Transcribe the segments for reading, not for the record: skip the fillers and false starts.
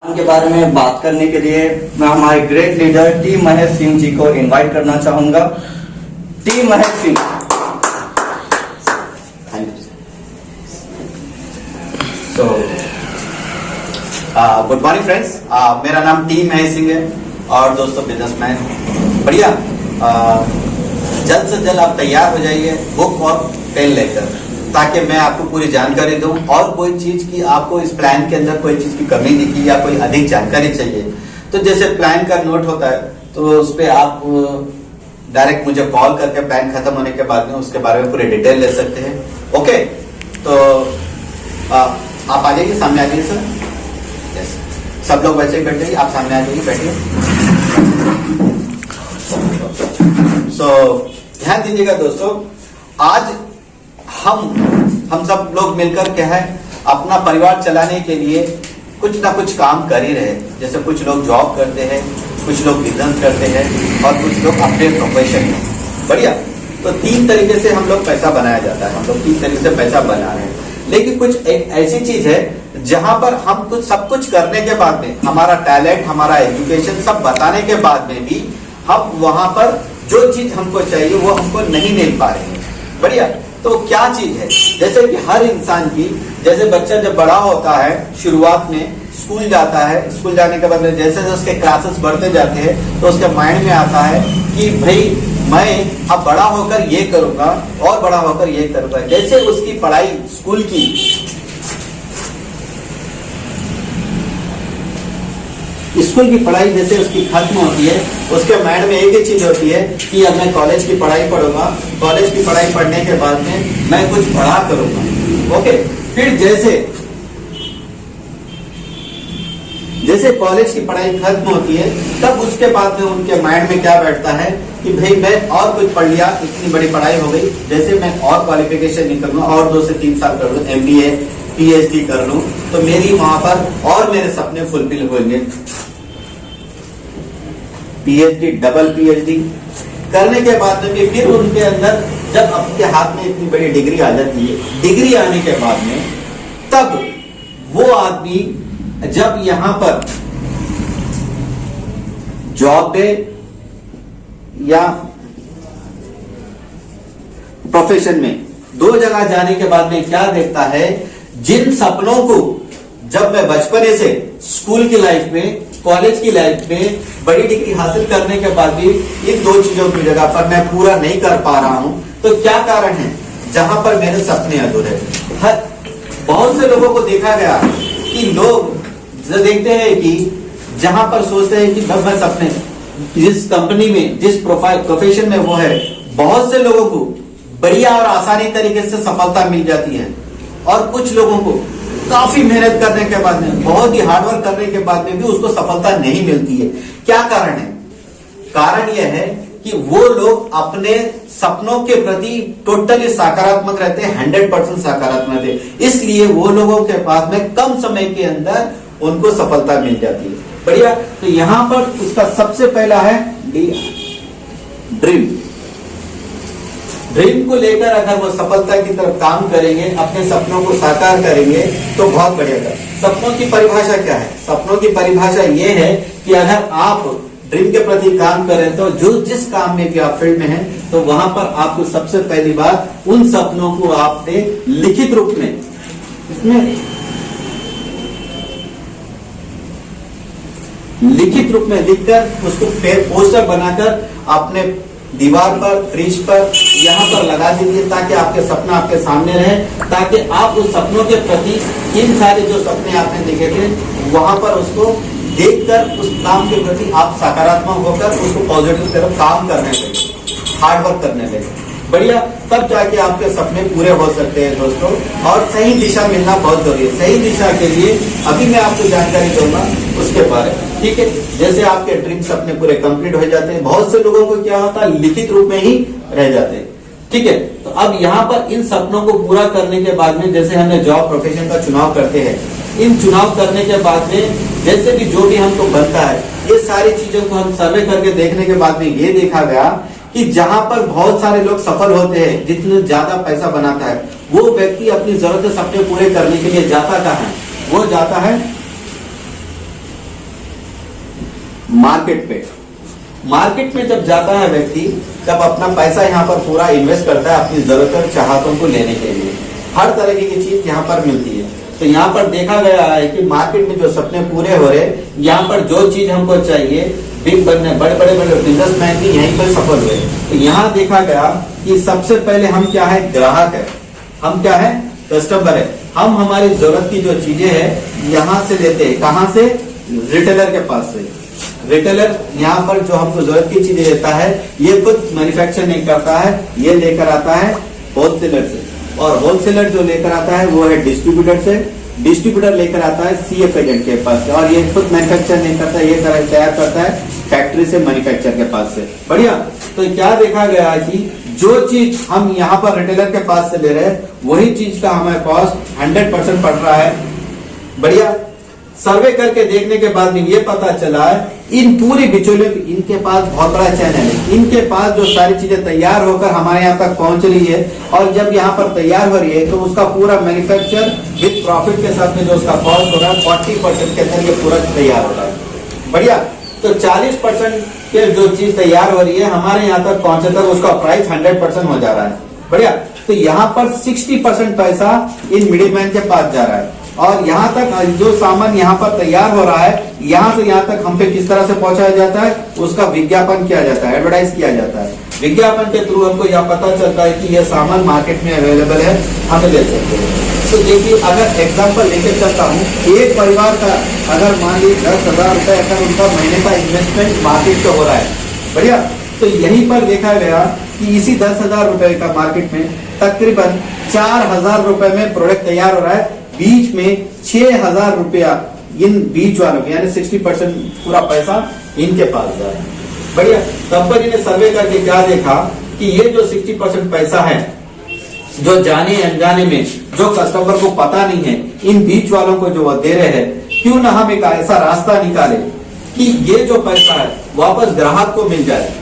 के बारे में बात करने के लिए मैं हमारे great leader T Mahesh Singh ji को इनवाइट करना चाहूंगा। T Mahesh Singh. So good morning friends, मेरा नाम टी महेश सिंह है और दोस्तों बिजनेसमैन बढ़िया। जल्द से जल्द आप तैयार हो जाइए बुक और पेन लेकर, ताकि मैं आपको पूरी जानकारी दूं। और कोई चीज की आपको इस प्लान के अंदर कोई चीज की कमी दिखी या कोई अधिक जानकारी चाहिए तो जैसे प्लान का नोट होता है तो उस पर आप डायरेक्ट मुझे कॉल करके प्लान खत्म होने के बाद में उसके बारे में पूरी डिटेल ले सकते हैं। ओके, तो आप आ जाइए, सामने आ जाइए सर। यस, सब लोग वैसे ही बैठ जाइए, आप सामने आ जाइए, बैठिए। सो ध्यान दीजिएगा दोस्तों, आज हम सब लोग मिलकर क्या है अपना परिवार चलाने के लिए कुछ ना कुछ काम कर ही रहे। जैसे कुछ लोग जॉब करते हैं, कुछ लोग बिजनेस करते हैं और कुछ लोग अपने प्रोफेशन में बढ़िया। तो 3 तरीके से हम लोग पैसा बनाया जाता है, हम लोग 3 तरीके से पैसा बना रहे हैं। लेकिन कुछ एक ऐसी चीज है जहां पर हम कुछ सब कुछ करने के बाद में हमारा टैलेंट, हमारा एजुकेशन सब बताने के बाद में भी हम वहां पर जो चीज हमको चाहिए वो हमको नहीं मिल पा रहे हैं। बढ़िया, तो क्या चीज है? जैसे कि हर इंसान की, जैसे बच्चा जब बड़ा होता है शुरुआत में स्कूल जाता है, स्कूल जाने के बाद में जैसे जैसे उसके क्लासेस बढ़ते जाते हैं तो उसके माइंड में आता है कि भाई मैं अब बड़ा होकर ये करूंगा और बड़ा होकर ये करूंगा। जैसे उसकी पढ़ाई स्कूल की पढ़ाई जैसे उसकी खत्म होती है, उसके माइंड में एक ही चीज होती है कि अब मैं कॉलेज की पढ़ाई पढ़ूंगा, कॉलेज की पढ़ाई पढ़ने के बाद में मैं कुछ बड़ा करूंगा। ओके, फिर जैसे कॉलेज की पढ़ाई खत्म होती है तब उसके बाद में उनके माइंड में क्या बैठता है कि भाई मैं और कुछ पढ़ लिया, इतनी बड़ी पढ़ाई हो गई, जैसे मैं और क्वालिफिकेशन नहीं करूंगा और 2 से 3 साल कर लूं, MBA PhD कर लूं तो मेरी वहां पर और मेरे सपने फुलफिल होंगे। PhD, डबल PhD करने के बाद में भी फिर उनके अंदर जब आपके हाथ में इतनी बड़ी डिग्री आ जाती है, डिग्री आने के बाद में तब वो आदमी जब यहां पर जॉब पे या प्रोफेशन में 2 जगह जाने के बाद में क्या देखता है, जिन सपनों को जब मैं बचपने से स्कूल की लाइफ में, कॉलेज की लाइफ में बड़ी डिग्री हासिल करने के बाद भी इन 2 चीजों की जगह पर मैं पूरा नहीं कर पा रहा हूं, तो क्या कारण है? जहां पर मेरे सपने अधूरे। बहुत से लोगों को देखा गया कि लोग देखते हैं कि जहां पर सोचते हैं कि मैं सपने, जिस कंपनी में, जिस प्रोफेशन में वो है, बहुत से लोगों को बढ़िया और आसानी तरीके से सफलता मिल जाती है और कुछ लोगों को काफी मेहनत करने के बाद में, बहुत ही हार्डवर्क करने के बाद में भी उसको सफलता नहीं मिलती है। क्या कारण है? कारण यह है कि वो लोग अपने सपनों के प्रति टोटली सकारात्मक रहते हैं, 100% सकारात्मक रहते हैं। इसलिए वो लोगों के पास में कम समय के अंदर उनको सफलता मिल जाती है। बढ़िया, तो यहां पर उसका सबसे पहला है ड्रीम। ड्रीम को लेकर अगर वो सफलता की तरफ काम करेंगे, अपने सपनों को साकार करेंगे तो बहुत बढ़िया। सपनों की परिभाषा क्या है? सपनों की परिभाषा ये है कि अगर आप ड्रीम के प्रति काम करें तो जो जिस काम में भी आप फील्ड में हैं तो वहां पर आपको सबसे पहली बात उन सपनों को आपने लिखित रूप में, इसमें लिखित रूप में लिखकर उसको पोस्टर बनाकर अपने दीवार पर, फ्रिज पर, यहाँ पर लगा दीजिए ताकि आपके सपना आपके सामने रहे, ताकि आप उस सपनों के प्रति इन सारे जो सपने आपने देखे थे वहां पर उसको देखकर उस काम के प्रति आप सकारात्मक होकर उसको पॉजिटिव तरफ काम करने लगे, हार्डवर्क करने लगे। बढ़िया, तब जाके आपके सपने पूरे हो सकते हैं दोस्तों। और सही दिशा मिलना बहुत जरूरी है। सही दिशा के लिए अभी मैं आपको जानकारी दूंगा उसके बारे में, ठीक है? जैसे आपके ड्रीम सपने पूरे कंप्लीट हो जाते हैं, बहुत से लोगों को क्या होता है, लिखित रूप में ही रह जाते हैं, ठीक है? तो अब यहाँ पर इन सपनों को पूरा करने के बाद में जैसे हमने जॉब प्रोफेशन का चुनाव करते हैं, इन चुनाव करने के बाद में जैसे भी जो भी हमको बनता है, ये सारी चीजों को हम सर्वे करके देखने के बाद में ये देखा गया कि जहां पर बहुत सारे लोग सफल होते हैं, जितने ज्यादा पैसा बनाता है, वो व्यक्ति अपनी जरूरत सपने पूरे करने के लिए जाता कहाँ है? वो जाता है मार्केट पे। मार्केट में जब जाता है व्यक्ति, जब अपना पैसा यहाँ पर पूरा इन्वेस्ट करता है अपनी जरूरत और चाहतों को लेने के लिए, हर तरह की चीज यहाँ पर मिलती है। तो यहाँ पर देखा गया है कि मार्केट में जो सपने पूरे हो रहे, यहाँ पर जो चीज हमको चाहिए, बिग बनने बड़े बड़े बिजनेसमैन भी यहीं पर सफल हुए। तो यहाँ देखा गया कि सबसे पहले हम क्या है, ग्राहक है, हम क्या है, कस्टमर है। हम हमारी जरूरत की जो चीजें हैं यहाँ से लेते हैं, कहाँ से, रिटेलर के पास से। रिटेलर यहाँ पर जो हमको जरूरत की चीजें देता है, ये खुद मैन्युफैक्चर नहीं करता है, ये लेकर आता है होलसेलर से, और होलसेलर जो लेकर आता है वो है डिस्ट्रीब्यूटर से, डिस्ट्रीब्यूटर लेकर आता है सीएफ एजेंट के पास से, और ये खुद मैन्युफैक्चर नहीं करता, ये तैयार करता है फैक्ट्री से, मैन्युफैक्चर के पास से। बढ़िया। तो क्या देखा गया कि जो चीज हम यहाँ पर रिटेलर के पास से ले रहे हैं, वही चीज का हमारे कॉस्ट 100% पड़ रहा है। बढ़िया। सर्वे करके देखने के बाद में ये पता चला है, इन पूरी बिचौलियों, इनके पास बहुत बड़ा चैनल है, इनके पास जो सारी चीजें तैयार होकर हमारे यहाँ तक पहुंच रही है, और जब यहाँ पर तैयार हो रही है तो उसका पूरा मैन्युफैक्चर विद प्रॉफिट के साथ में जो उसका कॉस्ट हो रहा है 40% के अंदर ये पूरा तैयार हो रहा है। बढ़िया। तो 40% के जो चीज तैयार हो रही है हमारे यहाँ तक पहुंचे तक उसका प्राइस 100% हो जा रहा है। बढ़िया। तो यहाँ पर 60% पैसा इन मिडिलमैन के पास जा रहा है, और यहाँ तक जो सामान यहाँ पर तैयार हो रहा है, यहाँ से यहाँ तक हम पे किस तरह से पहुंचाया जाता है, उसका विज्ञापन किया जाता है, एडवर्टाइज किया जाता है। विज्ञापन के थ्रू हमको यह पता चलता है कि यह सामान मार्केट में अवेलेबल है, हम ले सकते हैं। तो देखिए, अगर एग्जाम्पल लेके चलता हूँ, एक परिवार का अगर मान लीजिए 10,000 रुपए अगर उनका महीने का इन्वेस्टमेंट मार्केट पे हो रहा है। बढ़िया। तो यहीं पर देखा गया कि इसी 10,000 रुपए का मार्केट में तकरीबन 4,000 रुपए में प्रोडक्ट तैयार हो रहा है, बीच में 6,000 रुपया इन बीच वालों के, यानी 60% पूरा पैसा इनके पास जा रहा है। बढ़िया। कंपनी ने सर्वे करके क्या देखा कि ये जो 60% पैसा है, जो जाने अनजाने में जो कस्टमर को पता नहीं है, इन बीच वालों को जो वो दे रहे हैं, क्यों ना हम एक ऐसा रास्ता निकाले कि ये जो पैसा है वापस ग्राहक को मिल जाए,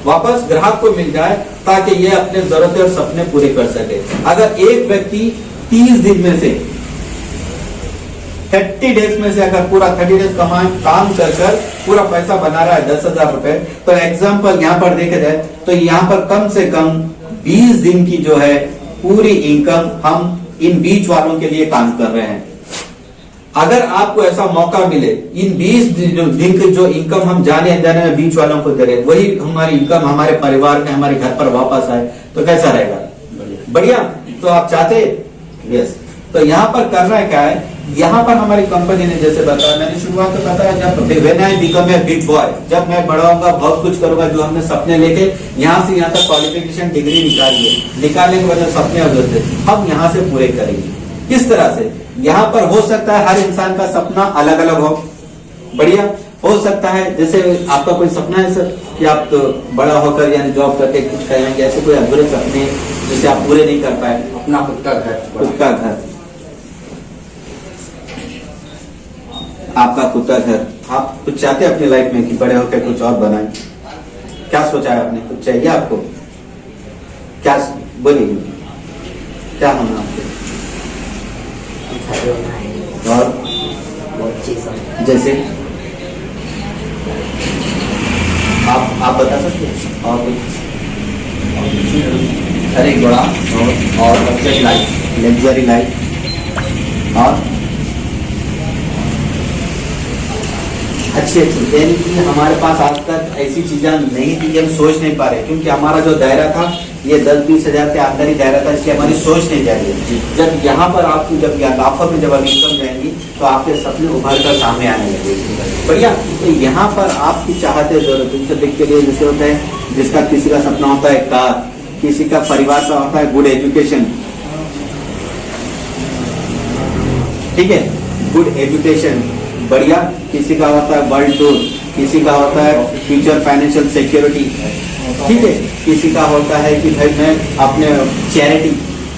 वापस ग्राहक को मिल जाए, ताकि ये अपने जरूरतें और सपने पूरे कर सके। अगर एक व्यक्ति 30 दिन में से 30 डेज में से अगर पूरा 30 डेज काम कर पूरा पैसा बना रहा है 10,000 रुपए, तो एग्जाम्पल यहाँ पर देखा जाए तो यहाँ पर कम से कम 20 दिन की जो है पूरी इनकम हम इन बीच वालों के लिए काम कर रहे हैं। अगर आपको ऐसा मौका मिले, इन 20 दिन की जो इनकम हम जाने अनजाने में बीच वालों को दे रहे, वही हमारी इनकम हमारे परिवार में हमारे घर पर वापस आए, तो कैसा रहेगा? बढ़िया। तो आप चाहते? यस। तो यहाँ पर करना है क्या है, यहाँ पर हमारी कंपनी ने जैसे बताया, मैंने शुरुआत में बताया, जब when I become a big boy, जब मैं बड़ा होऊंगा बहुत कुछ करूंगा, जो हमने सपने लेके यहाँ से यहाँ तक क्वालिफिकेशन डिग्री निकालने के बाद सपने होते हम यहाँ से पूरे करेंगे। किस तरह से? यहाँ पर हो सकता है हर इंसान का सपना अलग अलग हो। बढ़िया। हो सकता है जैसे आपका कोई सपना है सर कि आप तो बड़ा होकर यानी जॉब करके कुछ करेंगे, ऐसे कोई अधूरे सपने जिसे आप पूरे नहीं कर पाए? अपना खुद का घर, आपका खुद का घर, आप कुछ चाहते हैं अपनी लाइफ में कि बड़े होकर कुछ और बनाए? क्या सोचा है आपने? कुछ चाहिए आपको? क्या बोलिए, क्या होना आपको? और जैसे आप बता सकते हैं? और अरे बड़ा और लग्जरी लाइफ और अच्छी यानी कि हमारे पास आज तक ऐसी चीजें नहीं थी, हम सोच नहीं पा रहे, क्योंकि हमारा जो दायरा था ये 10-20 हजार के अंदर ही दायरा था, इसलिए हमारी सोच नहीं जा रही है। जब यहाँ पर आपकी जब लाखों में जब इनकम जाएंगी तो आपके सपने उभर कर सामने आने लगेंगे। बढ़िया। तो यहाँ पर आपकी चाहते जरूरत के लिए जैसे होता है, जिसका किसी का सपना होता है कार, किसी का परिवार का होता है गुड एजुकेशन, ठीक है, गुड एजुकेशन। बढ़िया। किसी का होता है वर्ल्ड टूर, किसी का होता है फ्यूचर फाइनेंशियल सिक्योरिटी, ठीक है, किसी का होता है कि भाई मैं अपने चैरिटी।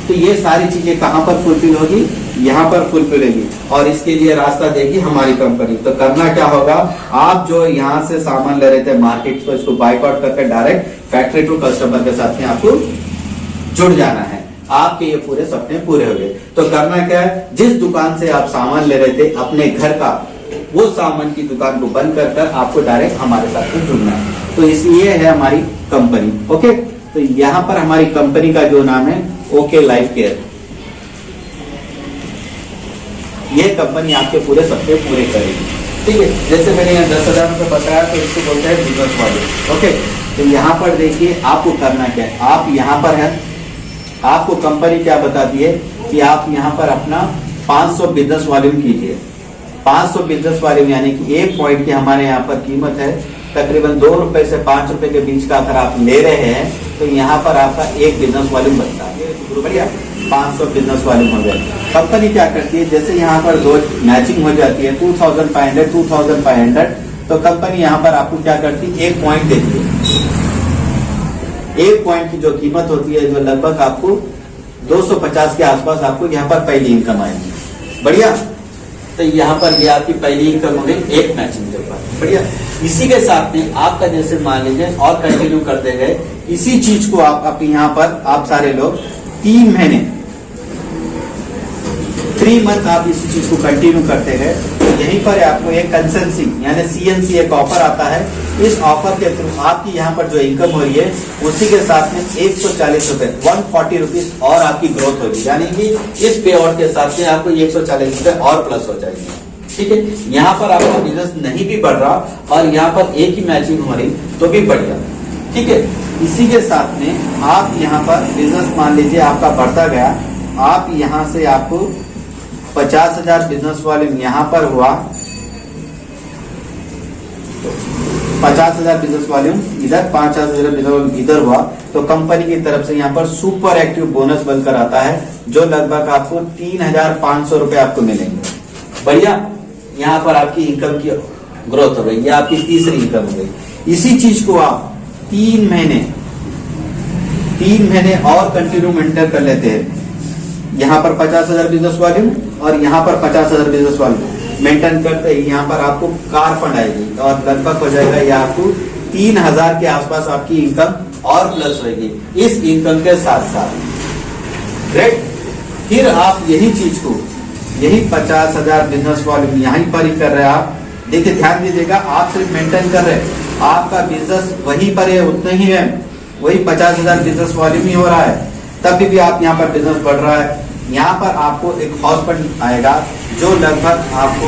तो ये सारी चीजें कहाँ पर फुलफिल होगी? यहाँ पर फुलफिल होगी, और इसके लिए रास्ता देगी हमारी कंपनी। तो करना क्या होगा, आप जो यहाँ से सामान ले रहे थे मार्केट को, इसको बाइकआउट करके डायरेक्ट फैक्ट्री टू कस्टमर के साथ में आपको जुड़ जाना है। आपके ये पूरे सपने पूरे हो गए। तो करना क्या है, जिस दुकान से आप सामान ले रहे थे अपने घर का, वो सामान की दुकान को बंद कर आपको डायरेक्ट हमारे साथ में जुड़ना है। तो इसलिए है हमारी कंपनी। ओके, तो यहाँ पर हमारी कंपनी का जो नाम है ओके लाइफ केयर। ये कंपनी आपके पूरे सपने पूरे करेगी। ठीक है, जैसे मैंने यहाँ 10,000 रुपये बताया तो इसको बोलते हैं बिजनेस मॉडल। ओके, तो यहाँ पर देखिए आपको करना क्या है। आप यहाँ पर है, आपको कंपनी क्या बताती है कि आप यहाँ पर अपना 500 बिजनेस वॉल्यूम कीजिए। 500 बिजनेस वॉल्यूम यानी कि एक पॉइंट की हमारे यहाँ पर कीमत है तकरीबन 2 रुपए से 5 रुपए के बीच का। अगर आप ले रहे हैं तो यहाँ पर आपका एक बिजनेस वॉल्यूम बनता है। बढ़िया, 500 बिजनेस वॉल्यूम हो गया। कंपनी क्या करती है, जैसे यहाँ पर दो मैचिंग हो जाती है 2500 2500, तो कंपनी यहाँ पर आपको क्या करती है, एक पॉइंट देती है। एक पॉइंट की जो कीमत होती है, जो लगभग आपको 250 के आसपास आपको यहाँ पर पहली इनकम आएगी। बढ़िया, तो यहाँ पर ये आपकी पहली इनकम हो गई एक मैचिंग के ऊपर। बढ़िया, इसी के साथ में आपका जैसे मान लीजिए और कंटिन्यू करते गए इसी चीज को आप यहाँ पर आप सारे लोग 3 महीने 3 मंथ आप इसी चीज को कंटिन्यू करते गए, तो यहीं पर आपको एक कंसेंसी यानी CNC एक ऑफर आता है। इस ऑफर के थ्रू आपकी यहाँ पर जो इनकम हो रही है उसी के साथ में 140 रुपए 140 रुपीज और आपकी ग्रोथ होगी, यानी कि इस पे आउट के साथ में आपको 140 रुपए और प्लस हो जाएगी। ठीक है, यहाँ पर आपका बिजनेस नहीं भी बढ़ रहा और यहाँ पर एक ही मैचिंग हो रही तो भी बढ़िया। ठीक है, इसी के साथ में आप यहाँ पर बिजनेस मान लीजिए आपका बढ़ता गया, आप यहाँ से आपको 50,000 बिजनेस वॉल्यूम यहाँ पर हुआ, 50,000 बिजनेस वॉल्यूम इधर, 50,000 बिजनेस वॉल्यूम इधर हुआ, तो कंपनी की तरफ से यहाँ पर सुपर एक्टिव बोनस बनकर आता है जो लगभग आपको 3,500 रुपए आपको मिलेंगे। बढ़िया, यहाँ पर आपकी इनकम की ग्रोथ हो गई, ये आपकी तीसरी इनकम हो गई। इसी चीज को आप 3 महीने और कंटिन्यू मेंटेन कर लेते हैं। यहाँ पर 50,000 बिजनेस वॉल्यूम और यहाँ पर 50,000 बिजनेस वॉल्यूम मेंटेन करते ही यहाँ पर आपको कार फंड आएगी और लगभग हो जाएगा ये आपको 3,000 के आसपास आपकी इनकम और प्लस होगी इस इनकम के साथ साथ। राइट, फिर आप यही चीज को यही 50,000 बिजनेस वॉल्यूम यहीं पर ही कर रहे हैं आप। देखिए ध्यान दीजिएगा, आप सिर्फ मेंटेन कर रहे हैं, आपका बिजनेस वहीं पर है, उतना ही है, वही 50,000 बिजनेस वॉल्यूम ही हो रहा है, तभी भी आप यहाँ पर बिजनेस बढ़ रहा है। यहाँ पर आपको एक हाउस फंड आएगा जो लगभग आपको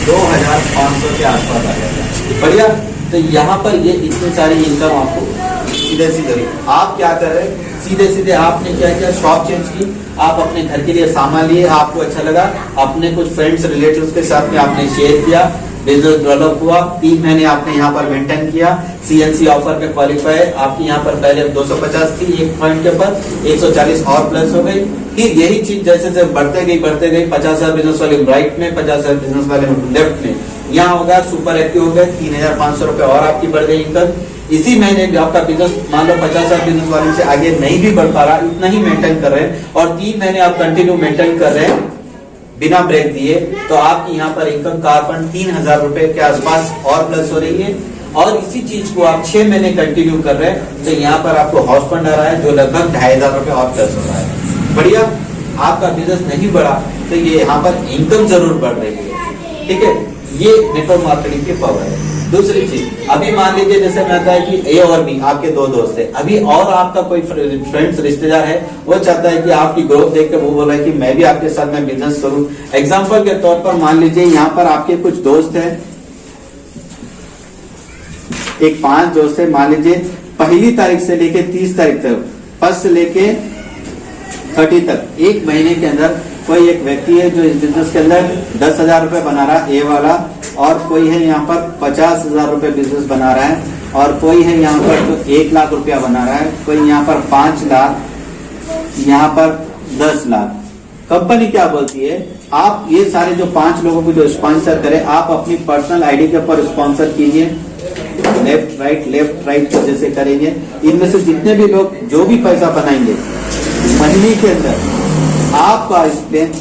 2,500 के आसपास आ जाएगा। बढ़िया, तो यहाँ पर ये इतनी सारी इनकम आपको सीधे सीधे आप क्या कर रहे हैं, सीधे सीधे आपने क्या किया, शॉप चेंज की, आप अपने घर के लिए सामान लिए, आपको अच्छा लगा, अपने कुछ फ्रेंड्स रिलेटिव्स के साथ में आपने शेयर किया, बिजनेस डेवलप हुआ, 3 महीने आपने यहाँ पर मेंटेन किया, CNC ऑफर पे क्वालिफाई, आपकी यहाँ पर पहले 250 थी, एक पॉइंट के ऊपर 140 और प्लस हो गई। फिर यही चीज जैसे जैसे बढ़ते गई 50,000 बिजनेस वाले राइट में, 50,000 बिजनेस वाले लेफ्ट में, यहाँ होगा सुपर एक्टिव हो गए, 3,500 रुपए और आपकी बढ़ गई इनकम। इसी महीने भी आपका बिजनेस मान लो 50,000 बिजनेस वाले से आगे नहीं भी बढ़ पा रहा, इतना ही मेंटेन कर रहे हैं और 3 महीने आप कंटिन्यू मेंटेन कर रहे हैं बिना ब्रेक दिए, तो आपकी यहाँ पर इनकम कार फंड 3,000 रुपए के आसपास और प्लस हो रही है। और इसी चीज को आप 6 महीने कंटिन्यू कर रहे हैं तो यहाँ पर आपको हाउस फंड आ रहा है जो लगभग 2,500 रुपए और प्लस हो रहा है। बढ़िया, आपका बिजनेस नहीं बढ़ा तो ये यहाँ पर इनकम जरूर बढ़ रही है। ठीक है, ये नेटवर्क मार्केटिंग की पावर है। दूसरी चीज, अभी मान लीजिए जैसे मैं आता है कि ए और बी आपके 2 दोस्त है, अभी और आपका कोई फ्रेंड्स रिश्तेदार है, वो चाहता है कि आपकी ग्रोथ देख के वो बोला है कि मैं भी आपके साथ में बिजनेस करूं। एग्जांपल के तौर पर मान लीजिए यहाँ पर आपके कुछ दोस्त हैं, एक 5 दोस्त है, मान लीजिए 1 तारीख से लेके 30 तारीख तक, 1 से लेके 30 तक, एक महीने के अंदर कोई एक व्यक्ति है जो इस बिजनेस के अंदर 10,000 रुपए बना रहा है, ए वाला, और कोई है यहाँ पर 50,000 रुपए बिजनेस बना रहा है, और कोई है यहाँ पर तो 1 लाख रुपया बना रहा है, कोई यहाँ पर 5 लाख, यहाँ पर 10 लाख। कंपनी क्या बोलती है, आप ये सारे जो 5 लोगों को जो स्पॉन्सर करें, आप अपनी पर्सनल आईडी के ऊपर स्पॉन्सर कीजिए, लेफ्ट राइट जैसे करेंगे। इनमें से जितने भी लोग जो भी पैसा बनाएंगे महीने के अंदर आपका इसमें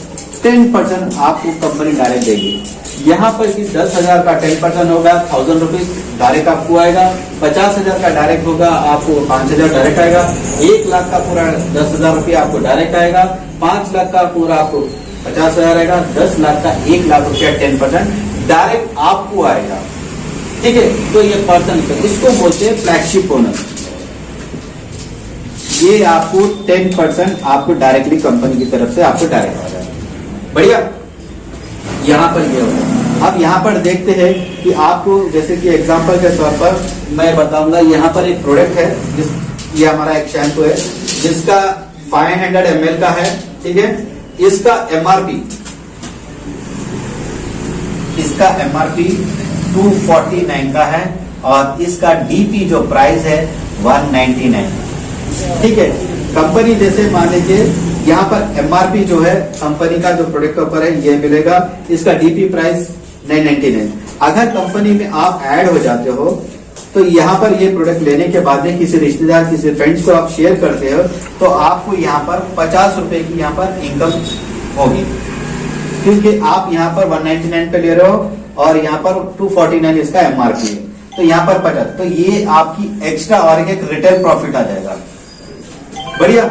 10% आपको कंपनी डायरेक्ट देगी। यहाँ पर 10,000 का 10% होगा 1,000 रुपीज डायरेक्ट आपको आएगा, 50,000 का डायरेक्ट होगा आपको 5,000 डायरेक्ट आएगा, 1 लाख का पूरा 10,000 रुपया आपको डायरेक्ट आएगा, 5 लाख का पूरा आपको 50,000 आएगा, 10 लाख का 1 लाख रुपया 10% डायरेक्ट आपको आएगा। ठीक है, तो ये पर्सन इसको बोलते हैं फ्लैगशिप बोनस। ये आपको 10% आपको डायरेक्टली कंपनी की तरफ से आपको डायरेक्ट आ जाएगा। बढ़िया, यहां पर ये होगा। अब यहां पर देखते हैं कि आपको जैसे कि एग्जांपल के तौर पर मैं बताऊंगा, यहां पर एक प्रोडक्ट है ये हमारा एक शैम्पू है जिसका 500 ml का है। ठीक है, इसका एमआरपी 249 का है और इसका डीपी जो प्राइस है 199। ठीक है, कंपनी जैसे मान लीजिए यहाँ पर एमआरपी जो है कंपनी का जो प्रोडक्ट के ऊपर है ये मिलेगा, इसका डीपी प्राइस 999। अगर कंपनी में आप ऐड हो जाते हो तो यहाँ पर ये प्रोडक्ट लेने के बाद में किसी रिश्तेदार किसी फ्रेंड्स को आप शेयर करते हो तो आपको यहाँ पर 50 रुपए की यहाँ पर इनकम होगी, क्योंकि आप यहाँ पर 199 पे ले रहे हो और यहाँ पर 249 इसका एमआरपी है, तो यहाँ पर 50, तो ये आपकी एक्स्ट्रा और एक रिटेल प्रॉफिट आ जाएगा। बढ़िया,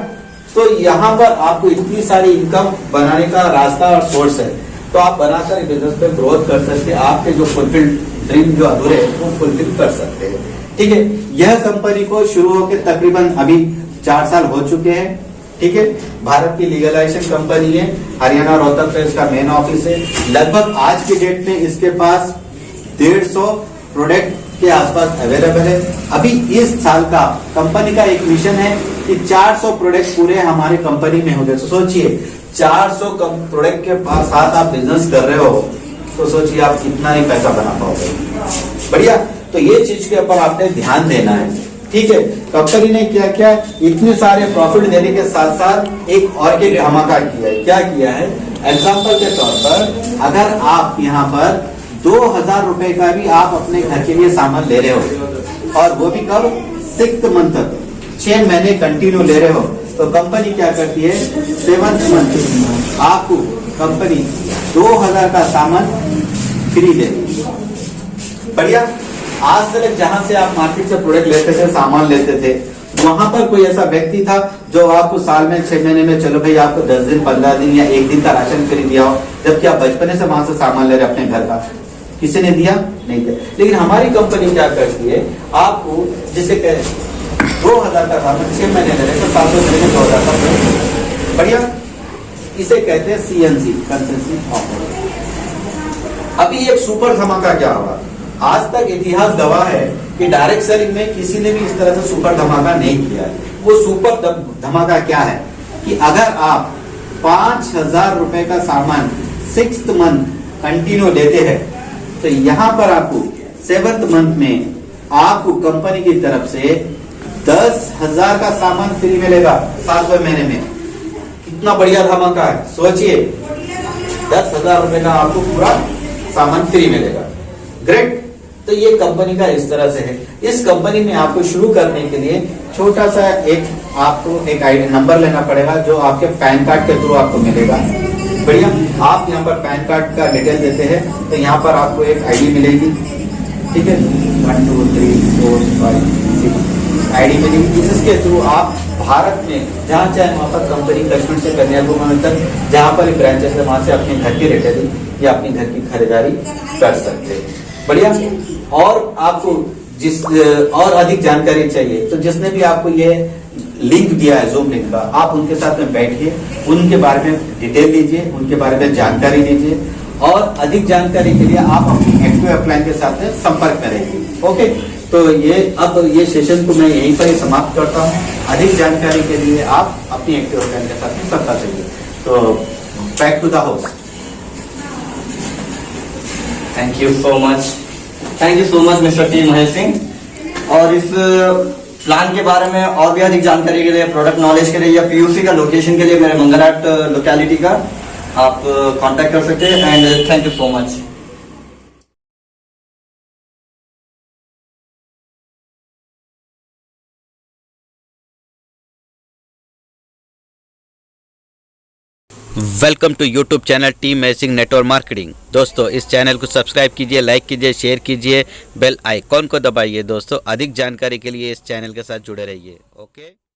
तो यहाँ पर आपको इतनी सारी इनकम बनाने का रास्ता और सोर्स है, तो आप बनाकर बिजनेस पे ग्रोथ कर सकते हैं। आपके जो फुलफिल ड्रीम जो अधूरे है वो फुलफिल कर सकते हैं। ठीक है, यह कंपनी को शुरू होकर तकरीबन अभी 4 साल हो चुके हैं। ठीक है, भारत की लीगलाइजेशन कंपनी है, हरियाणा रोहतक में इसका मेन ऑफिस है। लगभग आज के डेट में इसके पास 150 प्रोडक्ट के आसपास अवेलेबल है। अभी इस साल का कंपनी का एक मिशन है कि 400 प्रोडक्ट पूरे हमारे कंपनी में हो गए। तो सोचिए 400 प्रोडक्ट के साथ आप बिजनेस कर रहे हो तो सोचिए आप कितना ही पैसा बना पाओगे। बढ़िया, तो ये चीज के ऊपर आपने ध्यान देना है। ठीक है, कंपनी ने क्या किया, इतने सारे प्रॉफिट देने के साथ साथ एक और के धमाका किया है। क्या किया है, एग्जांपल के तौर पर अगर आप यहाँ पर 2000 रुपए का भी आप अपने घर के लिए सामान ले रहे हो और वो भी कब 6th मंथ तक 6 महीने कंटिन्यू ले रहे हो, तो कंपनी क्या करती है 7th मंथ आपको कंपनी 2000 का सामान फ्री देगी। बढ़िया, आज तक जहां से आप मार्केट से प्रोडक्ट लेते थे सामान लेते थे वहां पर कोई ऐसा व्यक्ति था जो आपको साल में 6 महीने में चलो भाई आपको 10 दिन 15 दिन या 1 दिन का राशन फ्री दिया हो, जबकि आप बचपने से वहां से सामान ले रहे अपने घर का, किसी ने दिया नहीं दिया। लेकिन हमारी कंपनी क्या करती है, आपको जिसे 2000 का सामान 6 महीने ले रहे तो 7 महीने में 2000 का। बढ़िया, इसे कहते हैं सीएनसी कंसेशन ऑफर। अभी एक सुपर धमाका क्या होगा, आज तक इतिहास गवाह है कि डायरेक्ट सेलिंग में किसी ने भी इस तरह से सुपर धमाका नहीं किया है। वो सुपर धमाका क्या है कि अगर आप 5000 रुपए का सामान 6th मंथ कंटिन्यू लेते हैं तो यहाँ पर आपको 7th मंथ में आपको कंपनी की तरफ से 10,000 का सामान फ्री मिलेगा 7वें महीने में। कितना बढ़िया धमाका है, सोचिए 10,000 रुपए का आपको पूरा सामान फ्री मिलेगा। ग्रेट, तो ये कंपनी का इस तरह से है। इस कंपनी में आपको शुरू करने के लिए छोटा सा आपको एक आईडी नंबर लेना पड़ेगा जो आपके पैन कार्ड के थ्रू आपको मिलेगा। बढ़िया, आप यहाँ पर पैन कार्ड का डिटेल देते हैं तो यहाँ पर आपको एक आईडी मिलेगी। ठीक है, 1 2 3 4 5 6 आईडी मिलेगी, जिसके थ्रू आप भारत में जहाँ चाहे वहाँ पर कंपनी कश्मीर से कन्याकुमारी तक जहाँ पर ब्रांचेस है वहां से अपने घर की रिटेलिंग या अपनी घर की खरीदारी कर सकते हैं। बढ़िया, और आपको जिस और अधिक जानकारी चाहिए तो जिसने भी आपको ये लिंक दिया है जूम लिंक का, आप उनके साथ में बैठिए, उनके बारे में डिटेल लीजिए, उनके बारे में जानकारी लीजिए और अधिक जानकारी के लिए आप अपनी एक्टिव अपलाइन के साथ में संपर्क में रहिए। ओके, तो अब ये सेशन को मैं यहीं पर ही समाप्त करता हूँ। अधिक जानकारी के लिए आप अपनी एक्टिव अपलाइन के साथ में संपर्क करिए। तो back to the host. Thank you so much mister T Mahesh Singh. और इस प्लान के बारे में और भी अधिक जानकारी के लिए, प्रोडक्ट नॉलेज के लिए या पीयूसी का लोकेशन के लिए मेरे मंगलहाट लोकेलिटी का आप कांटेक्ट कर सकते हैं। And thank you so much. Welcome to YouTube channel T मैसिंग नेटवर्क मार्केटिंग। दोस्तों इस चैनल को सब्सक्राइब कीजिए, लाइक कीजिए, शेयर कीजिए, बेल आइकॉन को दबाइए। दोस्तों अधिक जानकारी के लिए इस चैनल के साथ जुड़े रहिए। ओके।